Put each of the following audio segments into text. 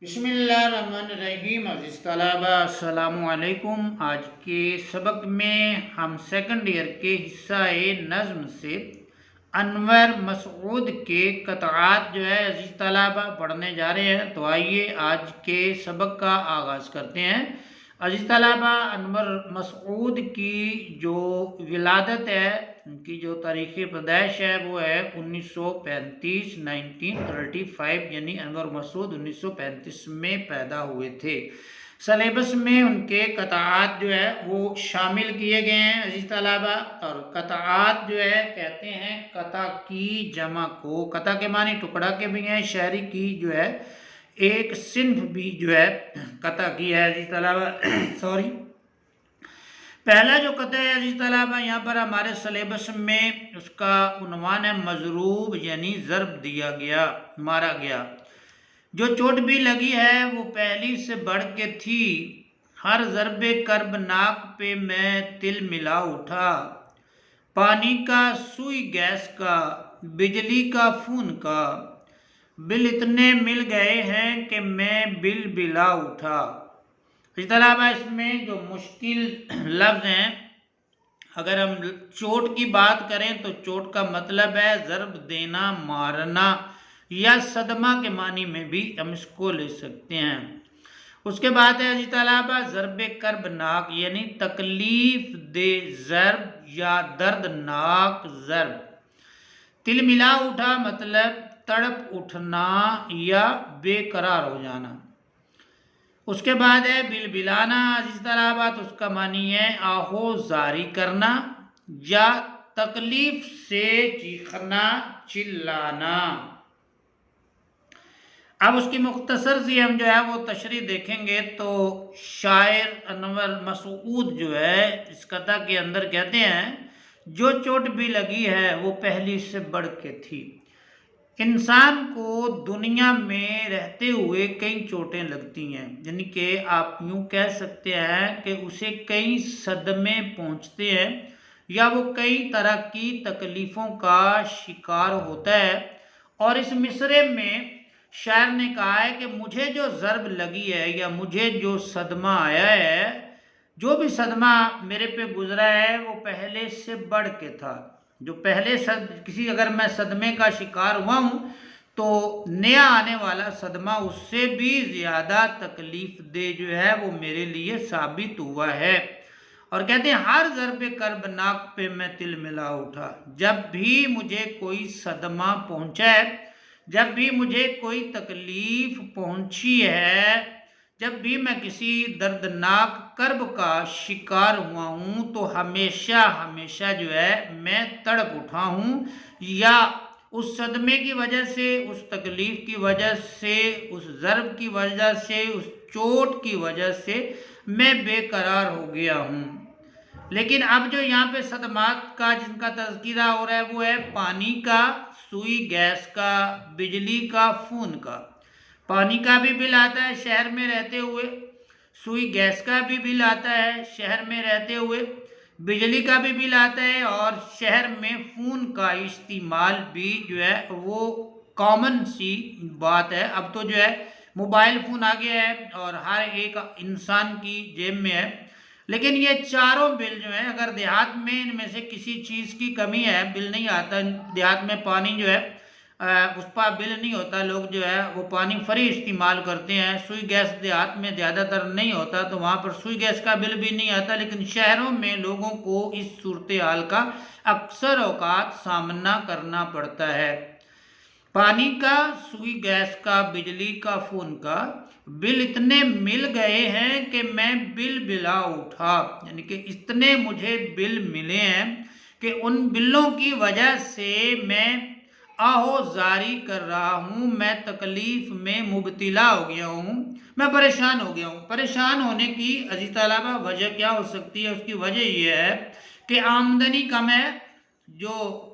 बिस्मिल्लाहिर्रहमानिर्रहीम। अज़ीज़ तलबा अस्सलामु अलैकुम। आज के सबक में हम सेकंड ईयर के हिस्सा नज़्म से अनवर मसऊद के क़तआत जो है अज़ीज़ तलबा पढ़ने जा रहे हैं। तो आइए आज के सबक का आगाज़ करते हैं। अज़ीज़ तलबा, अनवर मसऊद की जो विलादत है, उनकी जो तारीख़ पैदाइश है वो है 1935 1935, यानी अनवर मसऊद 1935 में पैदा हुए थे। सलेबस में उनके क़तआत जो है वो शामिल किए गए हैं अज़ीज़ तलबा। और क़तआत जो है कहते हैं कता की जमा को। कता के मानी टुकड़ा के भी हैं, शायरी की जो है एक सिन्फ भी जो है कता की है अज़ीज़ तलबा। सॉरी, पहला जो कता है अज़ीज़ तलबा यहाँ पर हमारे सलेबस में, उसका उन्वान है मजरूब, यानी ज़रब दिया गया, मारा गया। जो चोट भी लगी है वो पहली से बढ़ के थी, हर ज़रबे कर्बनाक पे मैं तिल मिला उठा। पानी का, सुई गैस का, बिजली का, खून का, बिल इतने मिल गए हैं कि मैं बिल बिला उठा। इस तरह इसमें जो मुश्किल लफ्ज़ हैं, अगर हम चोट की बात करें तो चोट का मतलब है ज़रब देना, मारना, या सदमा के मानी में भी हम इसको ले सकते हैं। उसके बाद है अज़ीज़ तलबा ज़रब कर्बनाक, यानी तकलीफ दे ज़रब या दर्दनाक ज़रब। तिल मिला उठा मतलब तड़प उठना या बेकरार हो जाना। उसके बाद है बिल बिलाना अज़ीज़ तलबा, तो उसका मानी है आहो जारी करना या तकलीफ से चीखना, चिल्लाना। अब उसकी मुख्तसर सी हम जो है वो तशरीह देखेंगे तो शायर अनवर मसऊद जो है इस कथा के अंदर कहते हैं, जो चोट भी लगी है वो पहली से बढ़ के थी। इंसान को दुनिया में रहते हुए कई चोटें लगती हैं, यानी कि आप यूँ कह सकते हैं कि उसे कई सदमे पहुँचते हैं या वो कई तरह की तकलीफ़ों का शिकार होता है। और इस मिसरे में शायर ने कहा है कि मुझे जो ज़रब लगी है या मुझे जो सदमा आया है, जो भी सदमा मेरे पे गुजरा है वो पहले से बढ़ के था। जो पहले किसी अगर मैं सदमे का शिकार हुआ हूँ तो नया आने वाला सदमा उससे भी ज़्यादा तकलीफ दे जो है वो मेरे लिए साबित हुआ है। और कहते हैं हर ज़रबे कर्बनाक पे मैं तिल मिला उठा। जब भी मुझे कोई सदमा पहुँचा है, जब भी मुझे कोई तकलीफ पहुँची है, जब भी मैं किसी दर्दनाक कर्ब का शिकार हुआ हूँ तो हमेशा हमेशा जो है मैं तड़प उठा हूँ, या उस सदमे की वजह से, उस तकलीफ़ की वजह से, उस ज़रब की वजह से, उस चोट की वजह से मैं बेकरार हो गया हूँ। लेकिन अब जो यहाँ पे सदमात का जिनका तज़किरा हो रहा है वो है पानी का, सुई गैस का, बिजली का, खून का। पानी का भी बिल आता है शहर में रहते हुए, सुई गैस का भी बिल आता है शहर में रहते हुए, बिजली का भी बिल आता है, और शहर में खून का इस्तेमाल भी जो है वो कॉमन सी बात है। अब तो जो है मोबाइल फ़ोन आ गया है और हर एक इंसान की जेब में है। लेकिन ये चारों बिल जो है, अगर देहात में इनमें से किसी चीज़ की कमी है, बिल नहीं आता। देहात में पानी जो है उस पर बिल नहीं होता, लोग जो है वो पानी फ्री इस्तेमाल करते हैं। सुई गैस देहात में ज़्यादातर नहीं होता तो वहाँ पर सुई गैस का बिल भी नहीं आता। लेकिन शहरों में लोगों को इस सूरत हाल का अक्सर औकात सामना करना पड़ता है। पानी का, सुई गैस का, बिजली का, फ़ोन का बिल इतने मिल गए हैं कि मैं बिल बिला उठा, यानी कि इतने मुझे बिल मिले हैं कि उन बिलों की वजह से मैं आहोजारी कर रहा हूँ, मैं तकलीफ़ में मुब्तला हो गया हूँ, मैं परेशान हो गया हूँ। परेशान होने की अज़ीज़ तलबा वजह क्या हो सकती है? उसकी वजह यह है कि आमदनी कम है, जो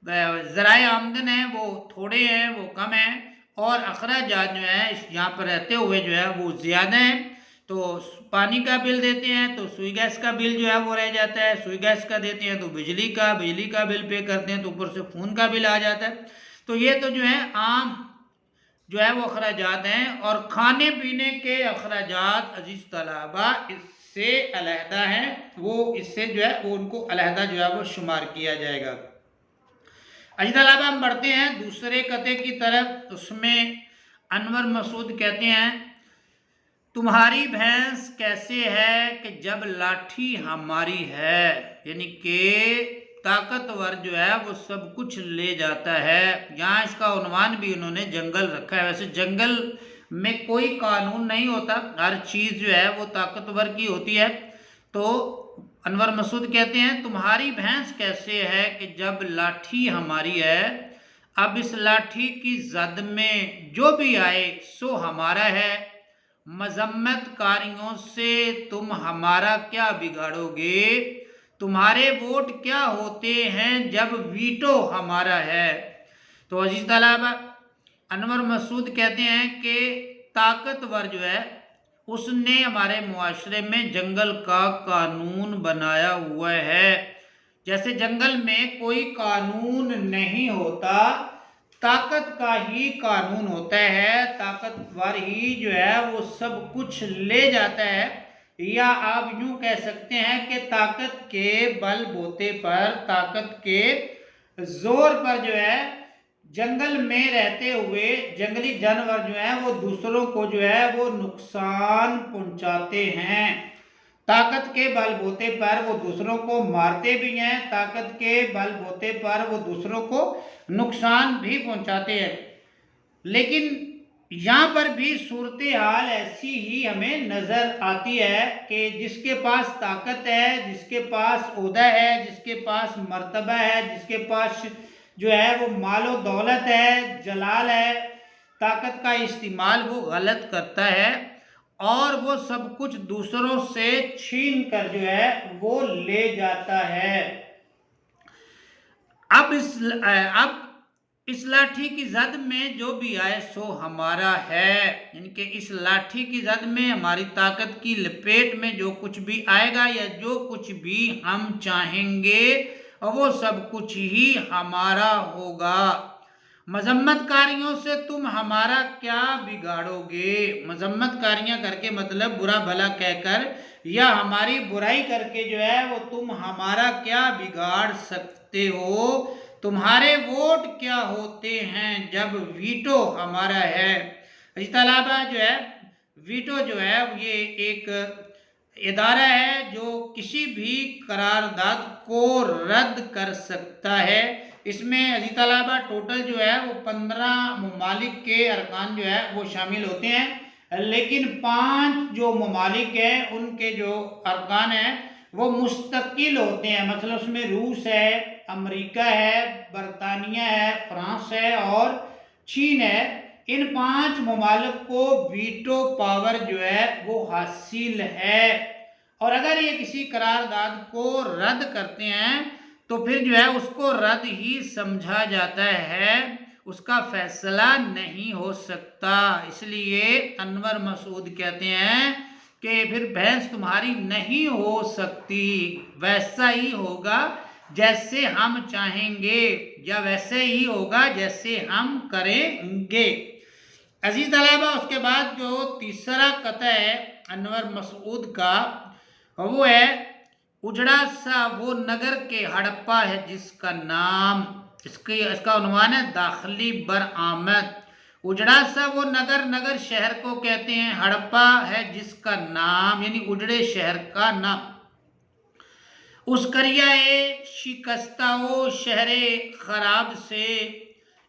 ज़राए आमदन है वो थोड़े हैं, वो कम हैं, और अखराजात जो है यहाँ पर रहते हुए जो है वो ज़्यादा हैं। तो पानी का बिल देते हैं तो सुई गैस का बिल जो है वो रह जाता है, सुई गैस का देते हैं तो बिजली का बिल पे करते हैं तो ऊपर से फ़ोन का बिल आ जाता है। तो ये तो जो है आम जो है वो अखराजात हैं, और खाने पीने के अखराजात अजीज तलबा इससे अलहदा हैं, वो इससे जो है वो उनको अलहदा जो है वो शुमार किया जाएगा। अजीज तलबा हम बढ़ते हैं दूसरे कते की तरफ। उसमें अनवर मसूद कहते हैं तुम्हारी भैंस कैसे है कि जब लाठी हमारी है, यानी कि ताकतवर जो है वो सब कुछ ले जाता है। यहाँ इसका उन्वान भी उन्होंने जंगल रखा है। वैसे जंगल में कोई कानून नहीं होता, हर चीज़ जो है वो ताकतवर की होती है। तो अनवर मसूद कहते हैं तुम्हारी भैंस कैसे है कि जब लाठी हमारी है, अब इस लाठी की जद में जो भी आए सो हमारा है, मजम्मतकारियों से तुम हमारा क्या बिगाड़ोगे, तुम्हारे वोट क्या होते हैं जब वीटो हमारा है। तो अजीज तलबा अनवर मसूद कहते हैं कि ताकतवर जो है उसने हमारे मुआशरे में जंगल का कानून बनाया हुआ है। जैसे जंगल में कोई कानून नहीं होता, ताकत का ही कानून होता है, ताकतवर ही जो है वो सब कुछ ले जाता है। या आप यूं कह सकते हैं कि ताकत के बलबूते पर, ताकत के जोर पर जो है जंगल में रहते हुए जंगली जानवर जो है वो दूसरों को जो है वो नुकसान पहुंचाते हैं। ताकत के बलबूते पर वो दूसरों को मारते भी हैं, ताकत के बलबूते पर वो दूसरों को नुकसान भी पहुंचाते हैं। लेकिन यहाँ पर भी सूरत हाल ऐसी ही हमें नजर आती है कि जिसके पास ताकत है, जिसके पास ओहदा है, जिसके पास मर्तबा है, जिसके पास जो है वो मालो दौलत है, जलाल है, ताकत का इस्तेमाल वो गलत करता है और वो सब कुछ दूसरों से छीन कर जो है वो ले जाता है। अब इस लाठी की जद में जो भी आए सो हमारा है, यानी कि इस लाठी की जद में हमारी ताकत की लपेट में जो कुछ भी आएगा या जो कुछ भी हम चाहेंगे वो सब कुछ ही हमारा होगा। मजम्मतकारियों से तुम हमारा क्या बिगाड़ोगे। मजम्मतकारियां करके मतलब बुरा भला कहकर या हमारी बुराई करके जो है वो तुम हमारा क्या बिगाड़ सकते हो, तुम्हारे वोट क्या होते हैं जब वीटो हमारा है। इसके अलावा जो है वीटो जो है ये एक इदारा है जो किसी भी करारदाद को रद्द कर सकता है। इसमें अजीज तलबा टोटल जो है वो 15 ममालिक के अरकान जो है वो शामिल होते हैं, लेकिन 5 जो ममालिक हैं उनके जो अरकान हैं वो मुस्तकिल होते हैं। मतलब उसमें रूस है, अमेरिका है, बरतानिया है, फ्रांस है और चीन है। इन 5 ममालिक को वीटो पावर जो है वो हासिल है, और अगर ये किसी करारदाद को रद्द करते हैं तो फिर जो है उसको रद्द ही समझा जाता है, उसका फैसला नहीं हो सकता। इसलिए अनवर मसूद कहते हैं कि फिर भैंस तुम्हारी नहीं हो सकती, वैसा ही होगा जैसे हम चाहेंगे या वैसे ही होगा जैसे हम करेंगे। अजीज तलबा उसके बाद जो तीसरा कता है अनवर मसूद का वो है उजड़ा सा वो नगर के हड़प्पा है जिसका नाम, इसका उन्वान है दाखिली बरआमद। उजड़ा सा वो नगर, नगर शहर को कहते हैं, हड़प्पा है जिसका नाम यानी उजड़े शहर का नाम। उस करियाए शिकस्ताओ शहरे खराब से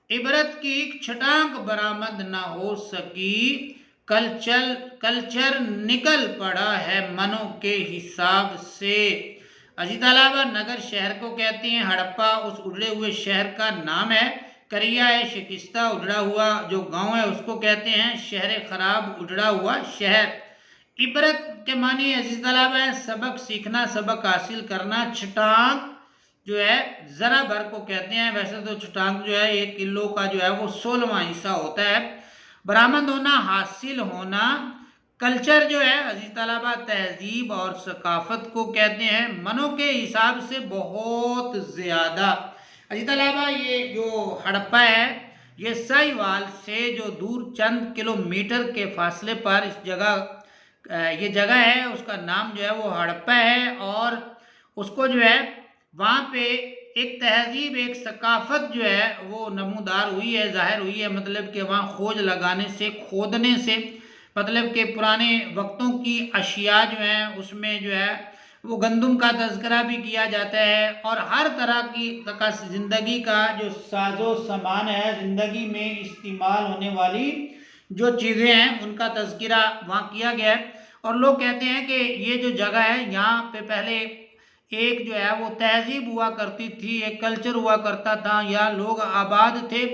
इबरत की एक छटांक बरामद ना हो सकी, कल्चर निकल पड़ा है मनों के हिसाब से। अजीज तलबा नगर शहर को कहते हैं, हड़प्पा उस उजड़े हुए शहर का नाम है, करिया है शिकस्ता उजड़ा हुआ जो गांव है उसको कहते हैं, शहर खराब उजड़ा हुआ शहर। इबरत के मानी अजीज तलबा है सबक सीखना, सबक हासिल करना। छटांक जो है जरा भर को कहते हैं, वैसे तो छटांक जो है 1 किलो का जो है वो 16वां हिस्सा होता है। बरामद होना, हासिल होना। कल्चर जो है अजीज तलबा तहजीब और सकाफत को कहते हैं, मनों के हिसाब से बहुत ज़्यादा। अजीज तलबा ये जो हड़प्पा है ये साहिवाल से जो दूर चंद किलोमीटर के फासले पर इस जगह ये जगह है, उसका नाम जो है वो हड़प्पा है। और उसको जो है वहाँ पे एक तहजीब, एक सकाफत जो है वो नमूदार हुई है, जाहिर हुई है। मतलब कि वहाँ खोज लगाने से, खोदने से, मतलब कि पुराने वक्तों की अशिया जो हैं उसमें जो है वो गंदम का तज़किरा भी किया जाता है। और हर तरह की ज़िंदगी का जो साजो सामान है, ज़िंदगी में इस्तेमाल होने वाली जो चीज़ें हैं उनका तज़किरा वहाँ किया गया है। और लोग कहते हैं कि ये जो जगह है यहाँ पे पहले एक जो है वो तहजीब हुआ करती थी, एक कल्चर हुआ करता था, या लोग आबाद थे।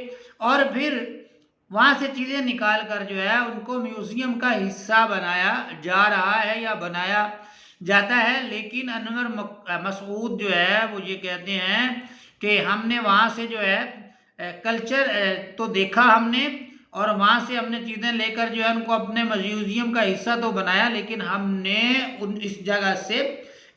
और फिर वहाँ से चीज़ें निकाल कर जो है उनको म्यूज़ियम का हिस्सा बनाया जा रहा है या बनाया जाता है। लेकिन अनवर मसूद जो है वो ये कहते हैं कि हमने वहाँ से जो है कल्चर तो देखा हमने, और वहाँ से हमने चीज़ें लेकर जो है उनको अपने म्यूज़ियम का हिस्सा तो बनाया, लेकिन हमने इस जगह से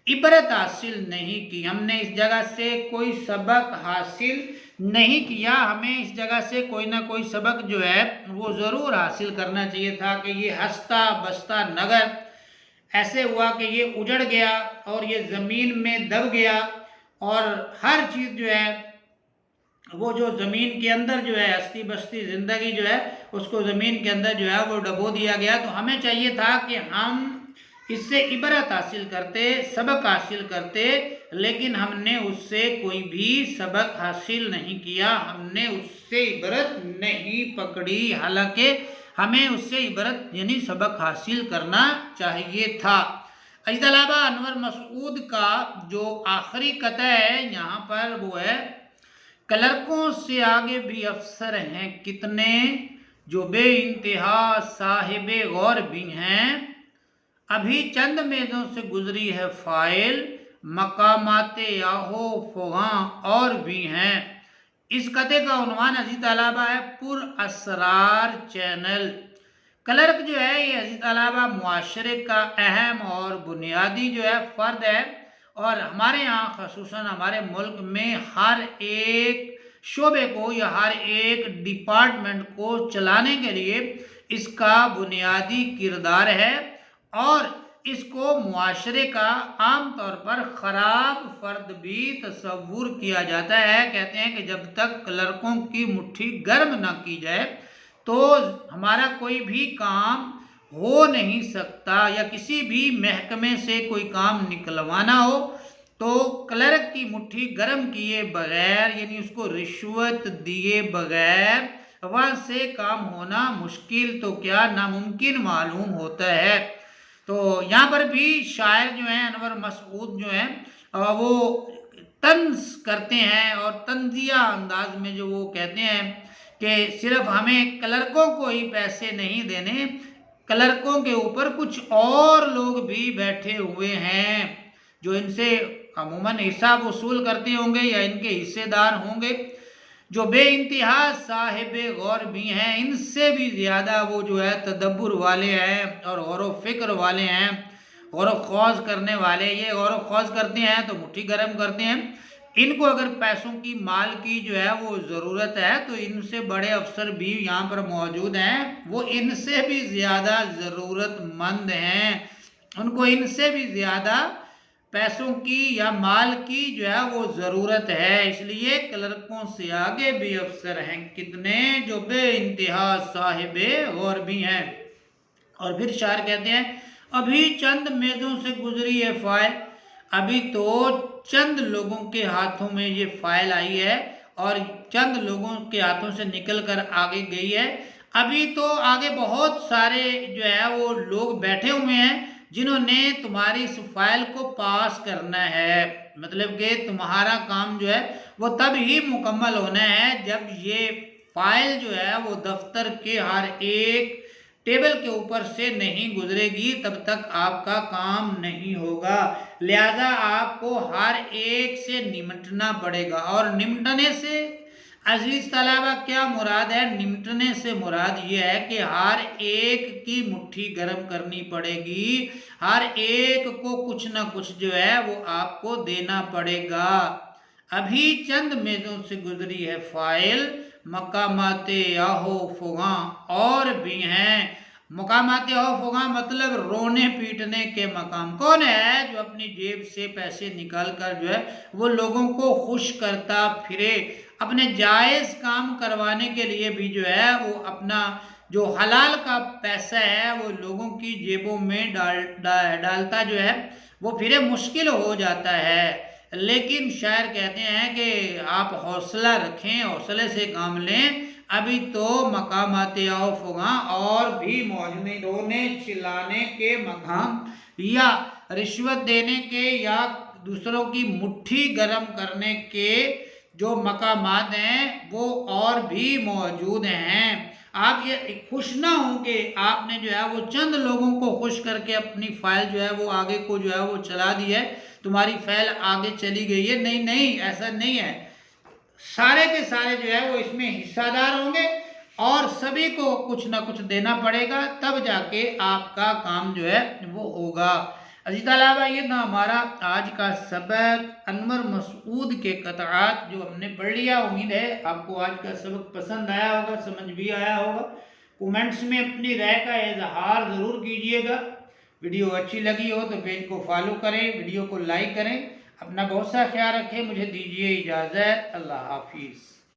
इबरत हासिल नहीं की। हमने इस जगह से कोई सबक हासिल नहीं किया। हमें इस जगह से कोई ना कोई सबक जो है वो ज़रूर हासिल करना चाहिए था कि ये हंसता बसता नगर ऐसे हुआ कि ये उजड़ गया और ये ज़मीन में दब गया, और हर चीज़ जो है वो जो ज़मीन के अंदर जो है हस्ती बस्ती ज़िंदगी जो है उसको ज़मीन के अंदर जो है वो डबो दिया गया। तो हमें चाहिए था कि हम इससे इबरत हासिल करते, सबक हासिल करते, लेकिन हमने उससे कोई भी सबक हासिल नहीं किया, हमने उससे इबरत नहीं पकड़ी। हालांकि हमें उससे इबरत यानी सबक हासिल करना चाहिए था। इसके अलावा अनवर मसूद का जो आखिरी कथा है यहाँ पर वो है, क्लर्कों से आगे भी अफसर हैं कितने, जो बे इंतहा साहिबे गौर भी हैं। अभी चंद मेज़ों से गुजरी है फाइल, मकामाते याहो फुगा और भी हैं। इस कथे का उन्वान अजीत तालाबा है पुर असरार चैनल। क्लर्क जो है ये अजीत तालाबा मुआशरे का अहम और बुनियादी जो है फ़र्द है। और हमारे यहाँ ख़ुसूसन हमारे मुल्क में हर एक शोबे को या हर एक डिपार्टमेंट को चलाने के लिए इसका बुनियादी किरदार है। और इसको मुआशरे का आम तौर पर ख़राब फ़र्द भी तस्वुर किया जाता है। कहते हैं कि जब तक क्लर्कों की मुट्ठी गर्म ना की जाए तो हमारा कोई भी काम हो नहीं सकता, या किसी भी महकमे से कोई काम निकलवाना हो तो क्लर्क की मुट्ठी गर्म किए बगैर, यानी उसको रिश्वत दिए बगैर वहाँ से काम होना मुश्किल तो क्या नामुमकिन मालूम होता है। तो यहाँ पर भी शायर जो हैं अनवर मसूद जो हैं वो तंज करते हैं, और तंजिया अंदाज में जो वो कहते हैं कि सिर्फ हमें क्लर्कों को ही पैसे नहीं देने, क्लर्कों के ऊपर कुछ और लोग भी बैठे हुए हैं जो इनसे अमूमन हिसाब वसूल करते होंगे या इनके हिस्सेदार होंगे, जो बेइंतहा साहिब गौर भी हैं, इनसे भी ज़्यादा वो जो है तदब्बुर वाले हैं और गौर व फिक्र वाले हैं, गौर व खौज करने वाले। ये गौर व खौज करते हैं तो मुट्ठी गर्म करते हैं। इनको अगर पैसों की माल की जो है वो ज़रूरत है तो इनसे बड़े अफसर भी यहाँ पर मौजूद हैं, वो इनसे भी ज़्यादा ज़रूरतमंद हैं, उनको इनसे भी ज़्यादा पैसों की या माल की जो है वो ज़रूरत है। इसलिए क्लर्कों से आगे भी अफसर हैं कितने, जो बे इंतहा साहिबे गौर भी हैं। और फिर शायर कहते हैं अभी चंद मेज़ों से गुजरी है फाइल, अभी तो चंद लोगों के हाथों में ये फाइल आई है और चंद लोगों के हाथों से निकल कर आगे गई है। अभी तो आगे बहुत सारे जो है वो लोग बैठे हुए हैं जिन्होंने तुम्हारी इस फाइल को पास करना है। मतलब कि तुम्हारा काम जो है वो तब ही मुकम्मल होना है जब ये फाइल जो है वो दफ्तर के हर एक टेबल के ऊपर से नहीं गुजरेगी, तब तक आपका काम नहीं होगा। लिहाजा आपको हर एक से निमटना पड़ेगा। और निमटने से अजीज तलबा क्या मुराद है? निमटने से मुराद ये है कि हर एक की मुट्ठी गर्म करनी पड़ेगी, हर एक को कुछ ना कुछ जो है वो आपको देना पड़ेगा। अभी चंद मेज़ों से गुजरी है फाइल, मकामाते आहो फुगा और भी हैं। मकामाते आहो फुगा मतलब रोने पीटने के मकाम। कौन है जो अपनी जेब से पैसे निकाल कर जो है वो लोगों को खुश करता फिरे, अपने जायज़ काम करवाने के लिए भी जो है वो अपना जो हलाल का पैसा है वो लोगों की जेबों में डालता जो है वो फिर मुश्किल हो जाता है। लेकिन शायर कहते हैं कि आप हौसला रखें, हौसले से काम लें, अभी तो मकामाते आओ फुगा और भी मौज में। रोने चिल्लाने के मकाम या रिश्वत देने के या दूसरों की मुट्ठी गर्म करने के जो मकामात हैं वो और भी मौजूद हैं। आप ये खुश ना होंगे, आपने जो है वो चंद लोगों को खुश करके अपनी फाइल जो है वो आगे को जो है वो चला दी है, तुम्हारी फाइल आगे चली गई है। नहीं नहीं, ऐसा नहीं है। सारे के सारे जो है वो इसमें हिस्सादार होंगे और सभी को कुछ ना कुछ देना पड़ेगा, तब जाके आपका काम जो है वो होगा। अजीज तलबा, ये ना हमारा आज का सबक अनवर मसूद के क़तआत जो हमने पढ़ लिया। उम्मीद है आपको आज का सबक पसंद आया होगा, समझ भी आया होगा। कमेंट्स में अपनी राय का इजहार ज़रूर कीजिएगा। वीडियो अच्छी लगी हो तो पेज को फॉलो करें, वीडियो को लाइक करें। अपना बहुत सा ख्याल रखें। मुझे दीजिए इजाज़त। अल्लाह हाफिज़।